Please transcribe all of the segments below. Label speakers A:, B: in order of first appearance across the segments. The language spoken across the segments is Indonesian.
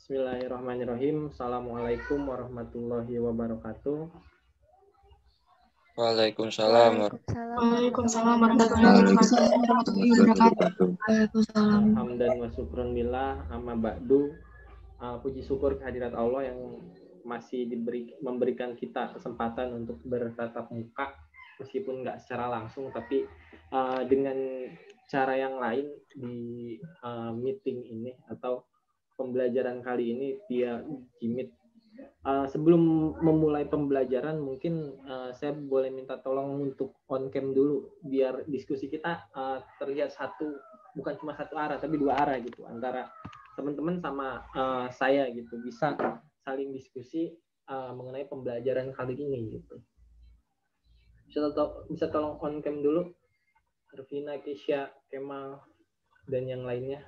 A: Bismillahirrahmanirrahim. Assalamualaikum warahmatullahi wabarakatuh.
B: Waalaikumsalam.
C: Waalaikumsalam warahmatullahi wabarakatuh.
A: Hamdan wa syukron billah, amma ba'du. Puji syukur kehadirat Allah yang masih memberikan kita kesempatan untuk bertatap muka, meskipun nggak secara langsung, tapi dengan cara yang lain di meeting ini atau pembelajaran kali ini via Jimit. Sebelum memulai pembelajaran, mungkin saya boleh minta tolong untuk on cam dulu, biar diskusi kita terlihat bukan cuma satu arah, tapi dua arah gitu, antara teman-teman sama saya gitu, bisa saling diskusi mengenai pembelajaran kali ini gitu. Bisa tolong on cam dulu, Rufina, Kesha, Kemal, dan yang lainnya.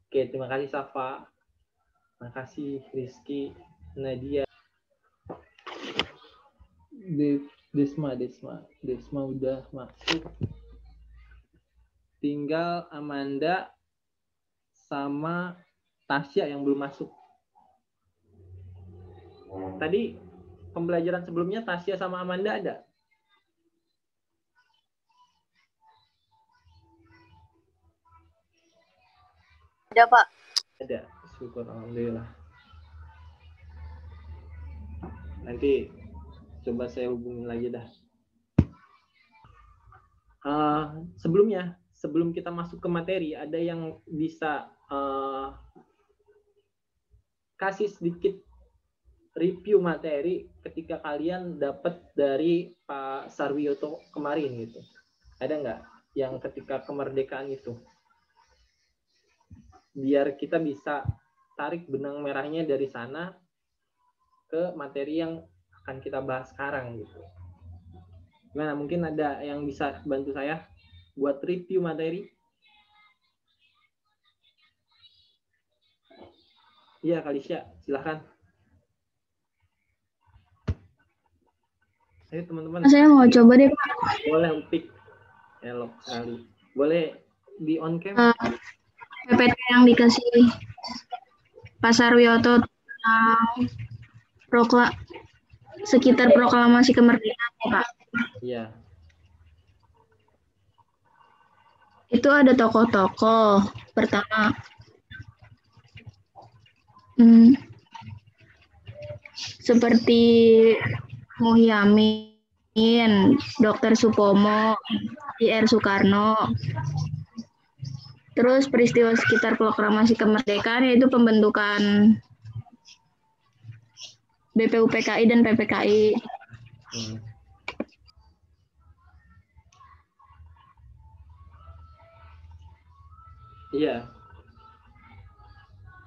A: Oke, terima kasih Safa, terima kasih Rizky, Nadia, Desma udah masuk. Tinggal Amanda sama Tasya yang belum masuk. Tadi pembelajaran sebelumnya Tasya sama Amanda ada?
C: Ada, Pak.
A: Ada, syukur alhamdulillah. Nanti coba saya hubungin lagi dah. Sebelum kita masuk ke materi, ada yang bisa kasih sedikit review materi ketika kalian dapat dari Pak Sarwiyoto kemarin gitu. Ada nggak yang ketika kemerdekaan itu? Biar kita bisa tarik benang merahnya dari sana ke materi yang akan kita bahas sekarang gitu. Gimana? Mungkin ada yang bisa bantu saya buat review materi? Iya, Kalisya, silahkan. Ayo teman-teman.
C: Saya mau coba deh, Pak.
A: Boleh Upik. Elok sekali. Boleh di on cam?
C: PPT yang dikasih Pak Sarwiyoto tentang sekitar proklamasi kemerdekaan, Pak.
A: Iya.
C: Itu ada tokoh-tokoh. Pertama, seperti Muhyamin, Dr. Supomo, I.R. Soekarno. Terus peristiwa sekitar proklamasi kemerdekaan yaitu pembentukan BPUPKI dan PPKI.
A: Iya.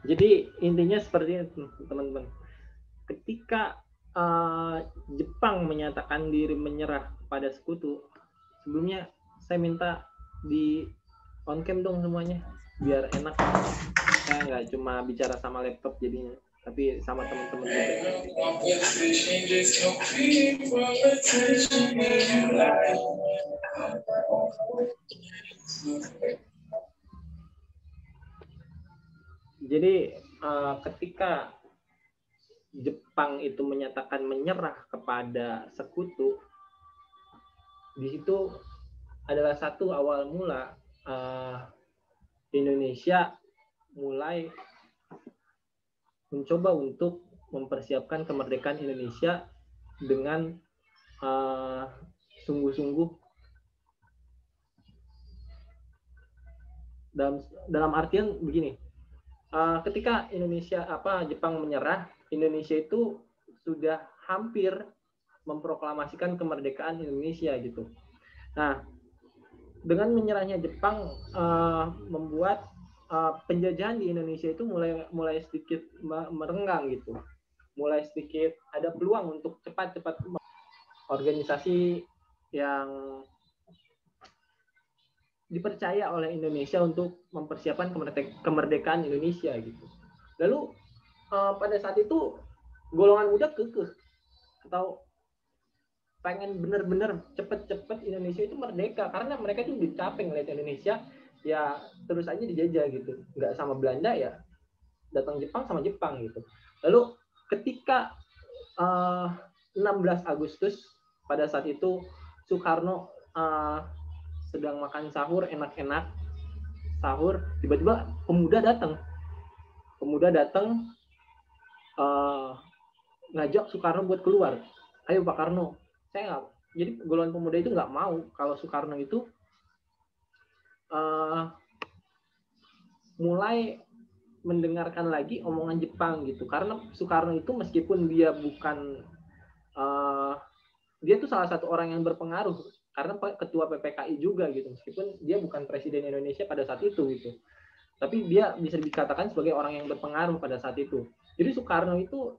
A: Jadi intinya seperti itu, teman-teman. Ketika Jepang menyatakan diri menyerah kepada sekutu, sebelumnya saya minta di on cam dong semuanya, biar enak. Saya nggak cuma bicara sama laptop jadinya, tapi sama teman-teman juga. Jadi ketika Jepang itu menyatakan menyerah kepada sekutu, di situ adalah satu awal mula Indonesia mulai mencoba untuk mempersiapkan kemerdekaan Indonesia dengan sungguh-sungguh, dalam artian begini. Ketika Jepang menyerah, Indonesia itu sudah hampir memproklamasikan kemerdekaan Indonesia gitu. Nah, dengan menyerahnya Jepang membuat penjajahan di Indonesia itu mulai sedikit merenggang gitu. Mulai sedikit ada peluang untuk cepat-cepat organisasi yang dipercaya oleh Indonesia untuk mempersiapkan kemerdekaan Indonesia gitu. Lalu pada saat itu golongan muda kekeh atau pengen benar-benar cepet-cepet Indonesia itu merdeka, karena mereka itu udah capek ngeliat Indonesia ya terus aja dijajah gitu, nggak sama Belanda ya datang Jepang sama Jepang gitu. Lalu ketika 16 Agustus pada saat itu Soekarno sedang makan sahur enak-enak sahur, tiba-tiba pemuda datang ngajak Soekarno buat keluar. Ayo Pak Karno, saya nggak. Jadi golongan pemuda itu nggak mau kalau Soekarno itu mulai mendengarkan lagi omongan Jepang gitu, karena Soekarno itu meskipun dia bukan dia tuh salah satu orang yang berpengaruh karena ketua PPKI juga gitu, meskipun dia bukan presiden Indonesia pada saat itu gitu, tapi dia bisa dikatakan sebagai orang yang berpengaruh pada saat itu. Jadi Soekarno itu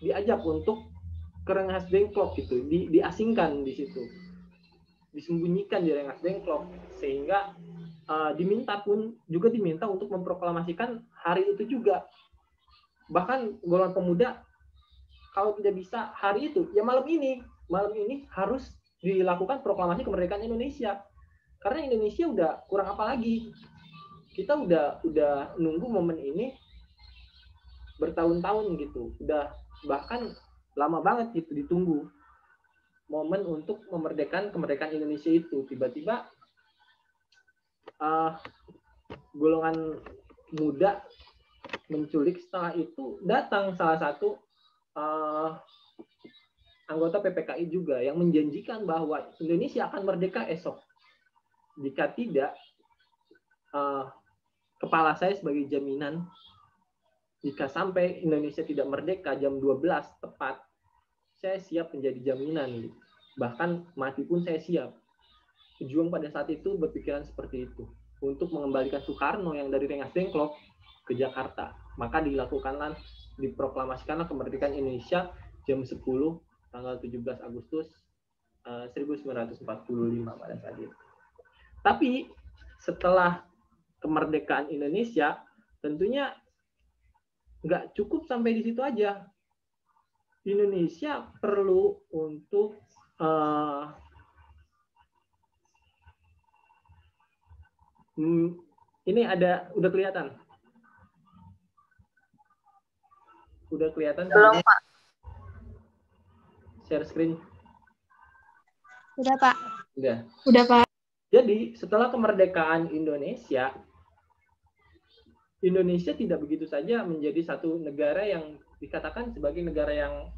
A: diajak untuk ke Rengas Dengklok gitu, diasingkan di situ, disembunyikan di Rengas Dengklok, sehingga diminta untuk memproklamasikan hari itu juga. Bahkan golongan pemuda kalau tidak bisa hari itu, ya malam ini harus dilakukan proklamasi kemerdekaan Indonesia. Karena Indonesia udah kurang apa lagi. Kita udah nunggu momen ini bertahun-tahun gitu. Udah bahkan lama banget gitu ditunggu momen untuk kemerdekaan Indonesia itu. Tiba-tiba golongan muda menculik. Setelah itu datang salah satu anggota PPKI juga yang menjanjikan bahwa Indonesia akan merdeka esok. Jika tidak, kepala saya sebagai jaminan, jika sampai Indonesia tidak merdeka jam 12 tepat, saya siap menjadi jaminan. Bahkan mati pun saya siap. Pejuang pada saat itu berpikiran seperti itu, untuk mengembalikan Soekarno yang dari Rengas Dengklok ke Jakarta. Maka diproklamasikanlah kemerdekaan Indonesia jam 10 tanggal 17 Agustus 1945 pada saat itu. Tapi setelah kemerdekaan Indonesia, tentunya nggak cukup sampai di situ aja. Indonesia perlu untuk ini udah kelihatan? Udah kelihatan?
C: Belum, Pak.
A: Share screen.
C: Udah, Pak.
A: Udah, Pak. Jadi, setelah kemerdekaan Indonesia tidak begitu saja menjadi satu negara yang dikatakan sebagai negara yang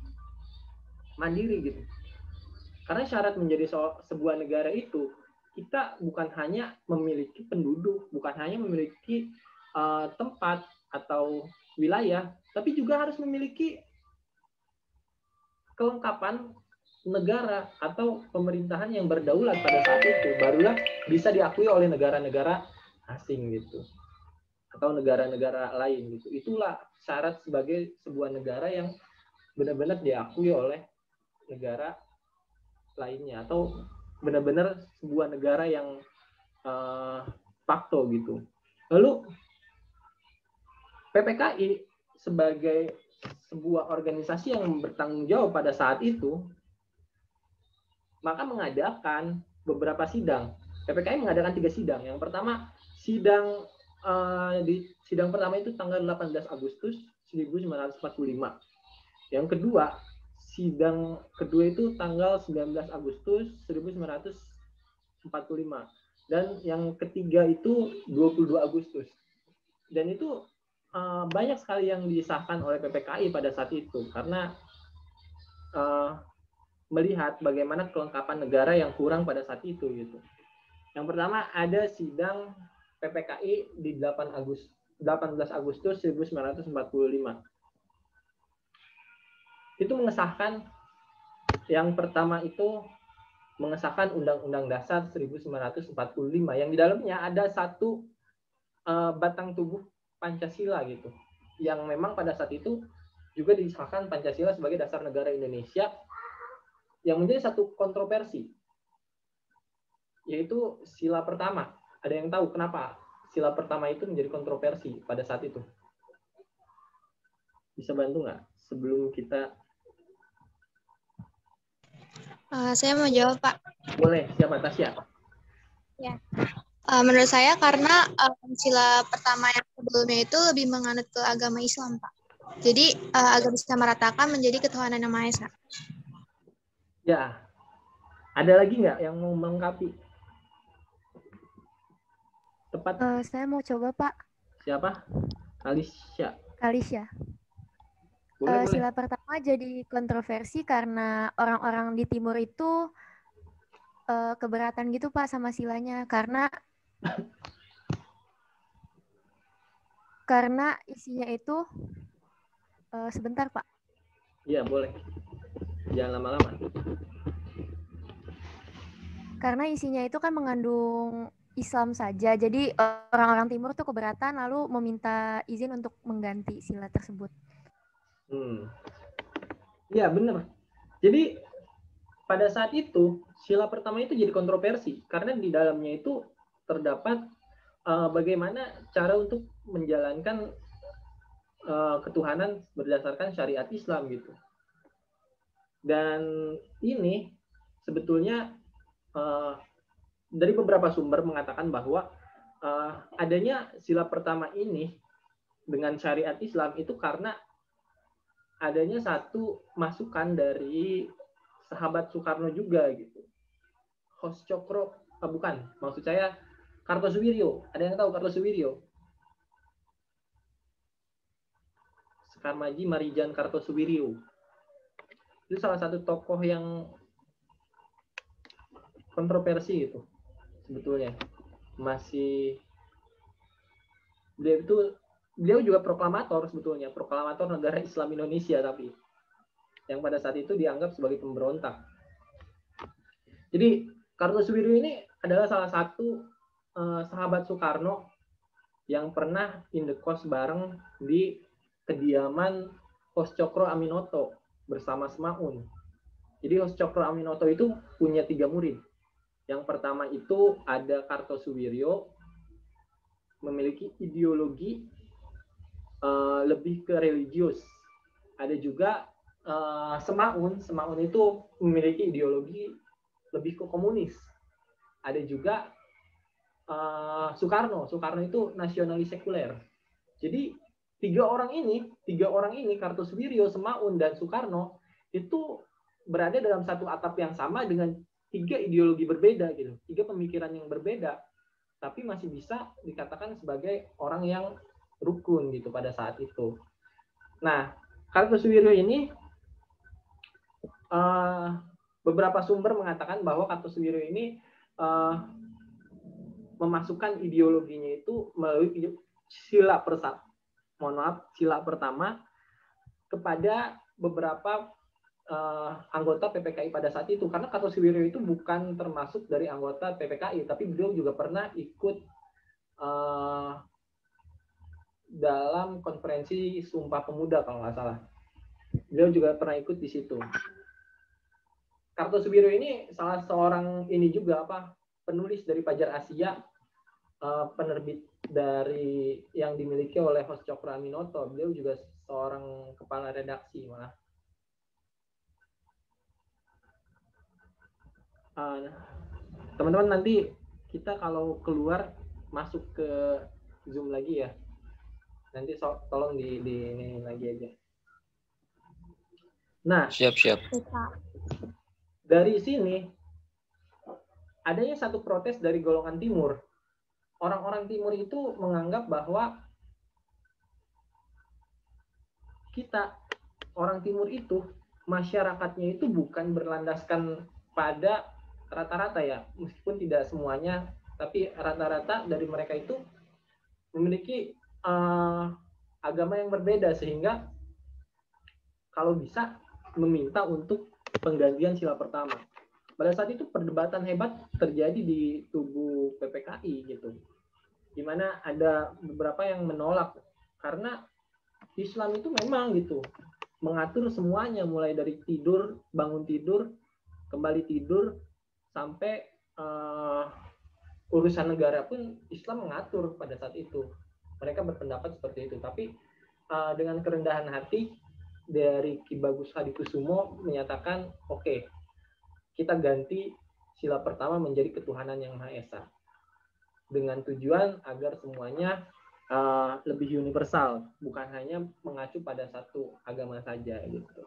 A: mandiri gitu. Karena syarat menjadi sebuah negara itu, kita bukan hanya memiliki penduduk, bukan hanya memiliki tempat atau wilayah, tapi juga harus memiliki kelengkapan negara atau pemerintahan yang berdaulat pada saat itu. Barulah bisa diakui oleh negara-negara asing gitu, atau negara-negara lain gitu. Itulah syarat sebagai sebuah negara yang benar-benar diakui oleh negara lainnya, atau benar-benar sebuah negara yang fakto gitu. Lalu PPKI sebagai sebuah organisasi yang bertanggung jawab pada saat itu, maka mengadakan beberapa sidang. PPKI mengadakan 3 sidang. Yang pertama, sidang pertama itu tanggal 18 Agustus 1945. Yang kedua, sidang kedua itu tanggal 19 Agustus 1945. Dan yang ketiga itu 22 Agustus. Dan itu banyak sekali yang disahkan oleh PPKI pada saat itu, karena melihat bagaimana kelengkapan negara yang kurang pada saat itu gitu. Yang pertama ada sidang PPKI di 18 Agustus 1945. Itu mengesahkan, yang pertama itu mengesahkan Undang-Undang Dasar 1945 yang di dalamnya ada satu batang tubuh Pancasila gitu, yang memang pada saat itu juga disahkan Pancasila sebagai dasar negara Indonesia, yang menjadi satu kontroversi, yaitu sila pertama. Ada yang tahu kenapa sila pertama itu menjadi kontroversi pada saat itu? Bisa bantu nggak sebelum kita?
C: Saya mau jawab, Pak.
A: Boleh, siapa? Tasya?
C: Ya. Menurut saya karena sila pertama yang
B: sebelumnya itu lebih menganut ke agama Islam, Pak. Jadi agar bisa meratakan menjadi ketuhanan yang Maha Esa.
A: Ya, ada lagi nggak yang mau melengkapi? Tepat.
D: Saya mau coba, Pak.
A: Siapa? Kalisya. Boleh.
D: Sila pertama jadi kontroversi karena orang-orang di timur itu keberatan gitu, Pak, sama silanya karena isinya itu sebentar, Pak.
A: Iya, boleh. Jangan lama-lama.
D: Karena isinya itu kan mengandung Islam saja. Jadi orang-orang timur tuh keberatan lalu meminta izin untuk mengganti sila tersebut.
A: Iya, benar. Jadi pada saat itu sila pertama itu jadi kontroversi karena di dalamnya itu terdapat bagaimana cara untuk menjalankan ketuhanan berdasarkan syariat Islam gitu. Dan ini sebetulnya dari beberapa sumber mengatakan bahwa adanya sila pertama ini dengan syariat Islam itu karena adanya satu masukan dari sahabat Soekarno juga gitu. Hoscokro, bukan, maksud saya Kartosuwiryo. Ada yang tahu Kartosuwiryo? Sekarmaji Marijan Kartosuwiryo. Itu salah satu tokoh yang kontroversi itu sebetulnya. Beliau juga proklamator sebetulnya, proklamator negara Islam Indonesia, tapi yang pada saat itu dianggap sebagai pemberontak. Jadi Kartosuwiryo ini adalah salah satu sahabat Soekarno yang pernah indekos bareng di kediaman Hoscokro Aminoto bersama Semaun. Jadi Hoscokro Aminoto itu punya 3 murid. Yang pertama itu ada Kartosuwiryo, memiliki ideologi lebih ke religius. Ada juga Semaun itu memiliki ideologi lebih ke komunis. Ada juga Soekarno itu nasionalis sekuler. Jadi tiga orang ini Kartosuwiryo, Semaun, dan Soekarno itu berada dalam satu atap yang sama dengan 3 ideologi berbeda gitu, 3 pemikiran yang berbeda, tapi masih bisa dikatakan sebagai orang yang rukun gitu pada saat itu. Nah, Kartosuwiryo ini beberapa sumber mengatakan bahwa Kartosuwiryo ini memasukkan ideologinya itu melalui sila pertama kepada beberapa anggota PPKI pada saat itu, karena Kartosuwiryo itu bukan termasuk dari anggota PPKI, tapi beliau juga pernah ikut dalam konferensi Sumpah Pemuda kalau nggak salah. Beliau juga pernah ikut di situ. Kartosuwiryo ini salah seorang ini juga penulis dari Fajar Asia, penerbit dari yang dimiliki oleh Hoscokro Aminoto. Beliau juga seorang kepala redaksi malah. Teman-teman, nanti kita kalau keluar masuk ke Zoom lagi ya. Nanti tolong di ini lagi aja. Nah,
E: siap.
A: Dari sini adanya satu protes dari golongan timur. Orang-orang timur itu menganggap bahwa kita orang timur itu masyarakatnya itu bukan berlandaskan pada rata-rata ya, meskipun tidak semuanya, tapi rata-rata dari mereka itu memiliki agama yang berbeda, sehingga kalau bisa meminta untuk penggantian sila pertama. Pada saat itu perdebatan hebat terjadi di tubuh PPKI gitu, di mana ada beberapa yang menolak karena Islam itu memang gitu mengatur semuanya, mulai dari tidur, bangun tidur, kembali tidur, sampai urusan negara pun Islam mengatur pada saat itu. Mereka berpendapat seperti itu, tapi dengan kerendahan hati dari Ki Bagus Hadikusumo menyatakan, oke, kita ganti sila pertama menjadi ketuhanan yang Maha Esa, dengan tujuan agar semuanya lebih universal, bukan hanya mengacu pada satu agama saja gitu.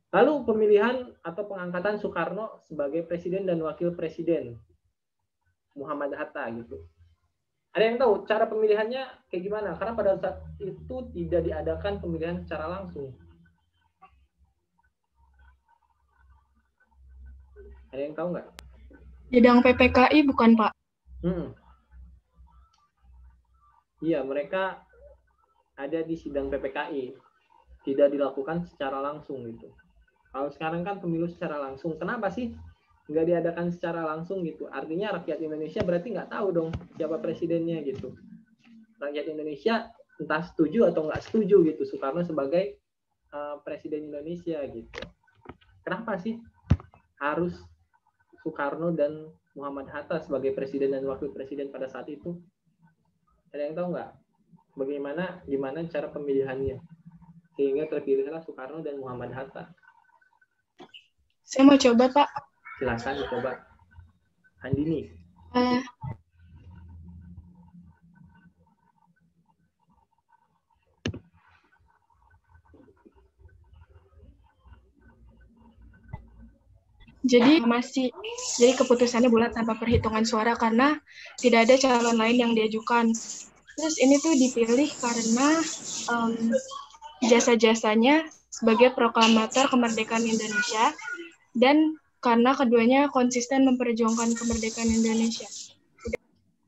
A: Lalu pemilihan atau pengangkatan Soekarno sebagai presiden dan wakil presiden Muhammad Hatta gitu. Ada yang tahu cara pemilihannya kayak gimana? Karena pada saat itu tidak diadakan pemilihan secara langsung. Ada yang tahu nggak?
E: Sidang PPKI bukan, Pak?
A: Iya, mereka ada di sidang PPKI. Tidak dilakukan secara langsung gitu. Kalau sekarang kan pemilu secara langsung. Kenapa sih nggak diadakan secara langsung gitu? Artinya rakyat Indonesia berarti nggak tahu dong siapa presidennya gitu. Rakyat Indonesia entah setuju atau nggak setuju gitu Soekarno sebagai presiden Indonesia gitu. Kenapa sih harus Soekarno dan Muhammad Hatta sebagai presiden dan wakil presiden pada saat itu? Ada yang tahu nggak? Gimana cara pemilihannya sehingga terpilihlah Soekarno dan Muhammad Hatta?
E: Saya mau coba, Pak.
A: Silakan dicoba. Andini.
E: Jadi keputusannya bulat tanpa perhitungan suara karena tidak ada calon lain yang diajukan. Terus ini tuh dipilih karena jasa-jasanya sebagai proklamator kemerdekaan Indonesia dan karena keduanya konsisten memperjuangkan kemerdekaan Indonesia.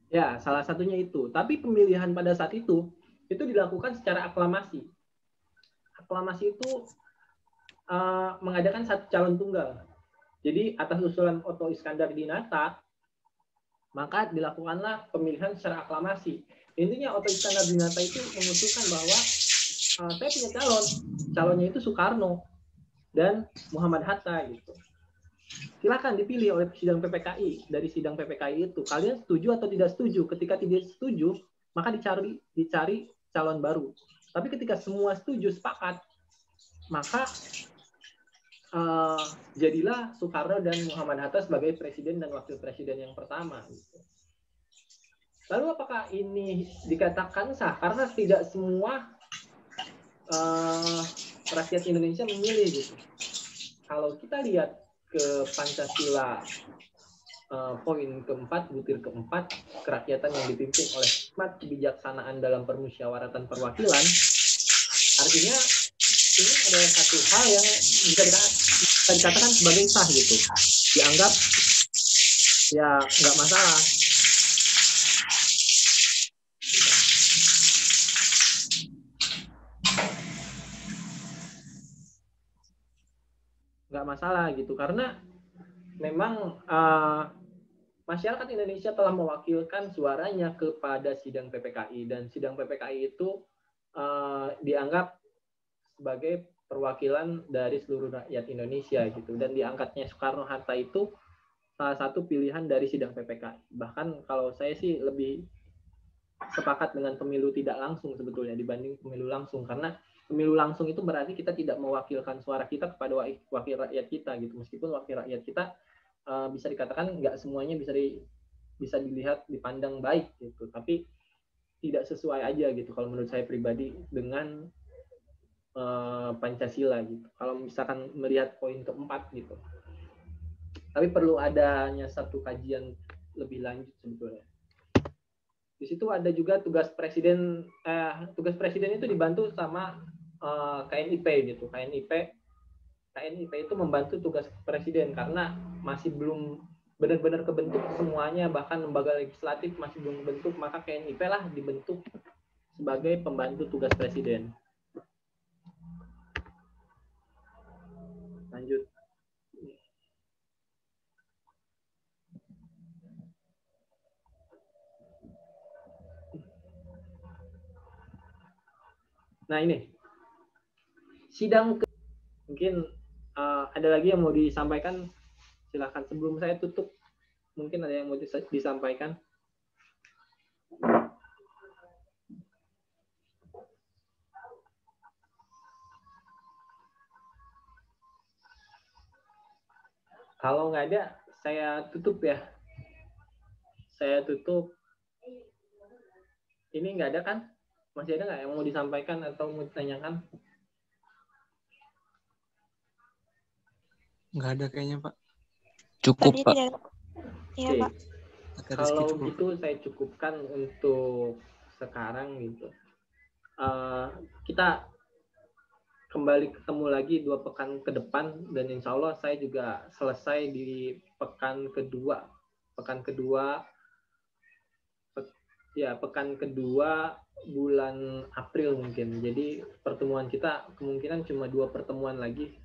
A: Ya, salah satunya itu. Tapi pemilihan pada saat itu dilakukan secara aklamasi. Aklamasi itu mengadakan satu calon tunggal. Jadi atas usulan Otto Iskandar Dinata, maka dilakukanlah pemilihan secara aklamasi. Intinya Otto Iskandar Dinata itu mengusulkan bahwa saya punya calonnya itu Soekarno dan Muhammad Hatta gitu. Silakan dipilih oleh sidang PPKI. Dari sidang PPKI itu kalian setuju atau tidak setuju. Ketika tidak setuju, maka dicari calon baru. Tapi ketika semua setuju sepakat, maka jadilah Soekarno dan Muhammad Hatta sebagai presiden dan wakil presiden yang pertama. Gitu. Lalu apakah ini dikatakan sah? Karena tidak semua rakyat Indonesia memilih gitu. Kalau kita lihat ke Pancasila poin keempat, butir keempat, kerakyatan yang dipimpin oleh hikmat kebijaksanaan dalam permusyawaratan perwakilan, artinya ini adalah satu hal yang bisa dikatakan sebagai sah gitu, dianggap ya nggak masalah. Nggak masalah gitu, karena memang masyarakat Indonesia telah mewakilkan suaranya kepada sidang PPKI, dan sidang PPKI itu dianggap sebagai perwakilan dari seluruh rakyat Indonesia gitu, dan diangkatnya Soekarno-Hatta itu salah satu pilihan dari sidang PPKI. Bahkan kalau saya sih lebih sepakat dengan pemilu tidak langsung sebetulnya dibanding pemilu langsung, karena pemilu langsung itu berarti kita tidak mewakilkan suara kita kepada wakil rakyat kita gitu, meskipun wakil rakyat kita bisa dikatakan nggak semuanya bisa dilihat dipandang baik gitu, tapi tidak sesuai aja gitu kalau menurut saya pribadi dengan Pancasila gitu. Kalau misalkan melihat poin keempat gitu, tapi perlu adanya satu kajian lebih lanjut sebetulnya. Di situ ada juga tugas presiden itu dibantu sama KNIP gitu. KNIP itu membantu tugas presiden karena masih belum benar-benar kebentuk semuanya, bahkan lembaga legislatif masih belum bentuk, maka KNIP lah dibentuk sebagai pembantu tugas presiden. Lanjut. Nah ini sidang mungkin ada lagi yang mau disampaikan, silakan sebelum saya tutup. Mungkin ada yang mau disampaikan. Kalau nggak ada, saya tutup ya. Saya tutup. Ini nggak ada kan? Masih ada nggak yang mau disampaikan atau mau ditanyakan?
F: Nggak ada kayaknya, Pak.
G: Cukup,
B: Tadi
G: Pak.
B: tidak. Iya,
A: Oke.
B: Pak.
F: Kata Rizky
A: Kalau
F: cukup.
A: gitu saya cukupkan untuk sekarang gitu. Kita kembali ketemu lagi 2 pekan ke depan, dan insya Allah saya juga selesai di pekan kedua bulan April mungkin. Jadi pertemuan kita kemungkinan cuma 2 pertemuan lagi,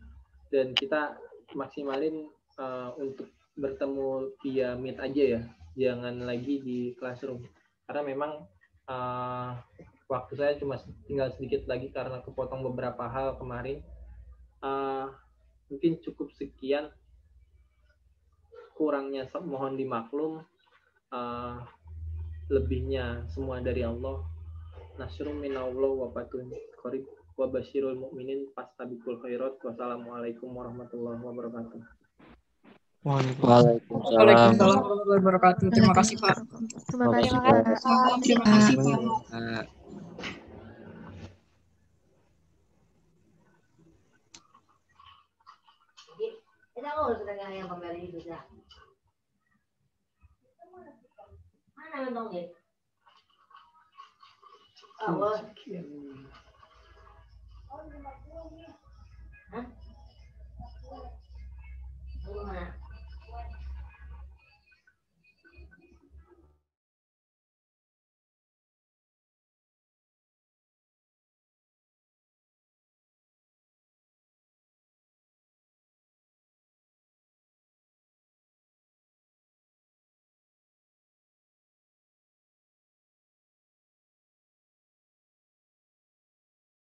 A: dan kita maksimalin untuk bertemu via Meet aja ya, jangan lagi di classroom, karena memang waktu saya cuma tinggal sedikit lagi karena kepotong beberapa hal kemarin. Mungkin cukup sekian, kurangnya mohon dimaklum, lebihnya semua dari Allah. Nasrun minallah wa fatun qarib wa basyirul mu'minin fastabiqul khairat. Wassalamualaikum warahmatullahi wabarakatuh.
G: Waalaikumsalam.
E: Waalaikumsalam warahmatullahi wabarakatuh. Terima kasih, Pak.
D: Terima kasih,
B: Terima
D: Pak.
B: kasih, Pak.
E: Terima kasih, Pak.
H: Kita ngurus dengan yang kembali itu ya. Mana dong ya?